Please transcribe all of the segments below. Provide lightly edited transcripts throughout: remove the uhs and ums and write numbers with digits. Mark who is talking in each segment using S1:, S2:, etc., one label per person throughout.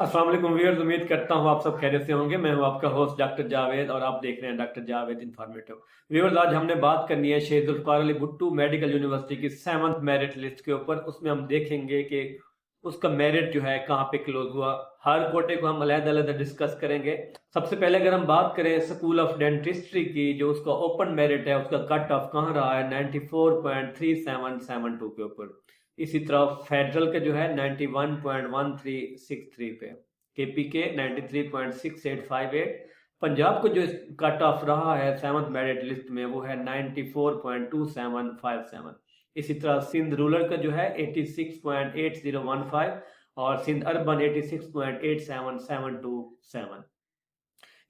S1: अस्सलाम वालेकुम व्यूअर्स, उम्मीद करता हूँ आप सब खैरियत से होंगे। मैं हूँ आपका होस्ट डॉक्टर जावेद और आप देख रहे हैं डॉक्टर जावेद इन्फॉर्मेटिव। व्यूअर्स, आज हमने बात करनी है शेख जुल्फ़िकार अली भुट्टो मेडिकल यूनिवर्सिटी की 7th मेरिट लिस्ट के ऊपर। उसमें हम देखेंगे कि उसका मेरिट जो है कहाँ पे क्लोज हुआ। हर कोटे को हम अलग-अलग डिस्कस करेंगे। सबसे पहले अगर हम बात करें स्कूल ऑफ डेंटिस्ट्री की, जो उसका ओपन मेरिट है, उसका कट ऑफ कहाँ रहा है 94.3772 के ऊपर। इसी तरह फेडरल के जो है 91.1363 पे, केपी के 93.6858। पंजाब को जो कट ऑफ रहा है 7th मेरिट लिस्ट में वो है 94.2757। इसी तरह सिंध रूरल का जो है 86.8015 और सिंध अर्बन 86.87727।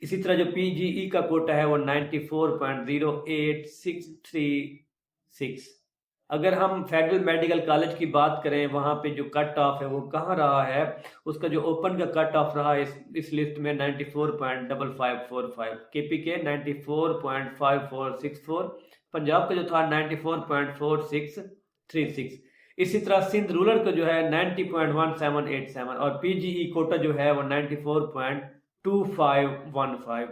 S1: इसी तरह जो पीजीई का कोटा है वो 94.0866। अगर हम फेडरल मेडिकल कॉलेज की बात करें, वहां पे जो कट ऑफ है वो कहाँ रहा है, उसका जो ओपन का कट ऑफ रहा है इस लिस्ट में 94.5545, केपी के 94.5464, पंजाब का जो था 94.4636। इसी तरह सिंध रूरल का जो है 90.1787 और पीजीई कोटा जो है वो 94.2515।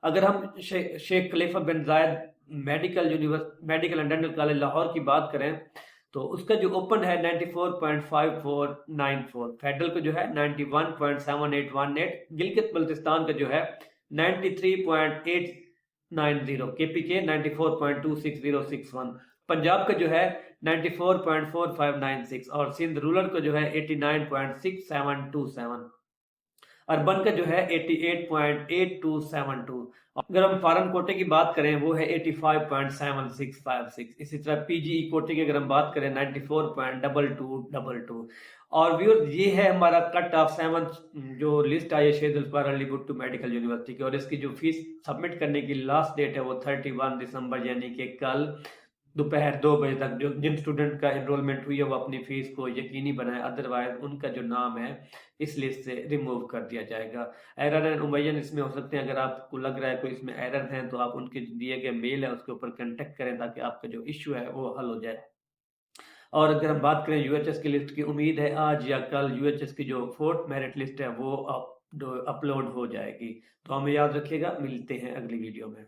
S1: अगर हम शेख खलीफा बिन जायद medical and dental college Lahore की बात करें, तो उसका जो ओपन है 94.5494, फेडरल का जो है 91.7818, गिलगित बल्तिस्तान का जो है 93.890, केपी के 94.26061, पंजाब का जो है 94.4596 और सिंध रूरल का जो है 89.6727, अर्बन का जो है 88.8272। अगर हम फॉरेन कोटे की बात करें वो है 85.7656। इसी तरह पीजीई कोटे की अगर हम बात करें 94.2222। और व्यूअर्स, ये है हमारा कट ऑफ 7th जो लिस्ट आई है शेख जुल्फ़िकार अली भुट्टो मेडिकल यूनिवर्सिटी की, और इसकी जो फीस सबमिट करने की लास्ट डेट है वो 31 दिसंबर, यानी कि कल दोपहर 2 बजे तक। जो जिन स्टूडेंट का एनरोलमेंट हुई है वो अपनी फीस को यकीनी बनाए, अदरवाइज उनका जो नाम है इस लिस्ट से रिमूव कर दिया जाएगा। एरर एंड ओमिशन इसमें हो सकते हैं। अगर आपको लग रहा है कोई इसमें एरर हैं तो आप उनके दिए गए मेल है उसके ऊपर कांटेक्ट करें ताकि आपका जो इश्यू है वो हल हो जाए। और अगर हम बात करें यूएचएस की लिस्ट की, उम्मीद है आज या कल यूएचएस की जो 4th मेरिट लिस्ट है वो अपलोड हो जाएगी। तो हमें याद रखिएगा, मिलते हैं अगली वीडियो में।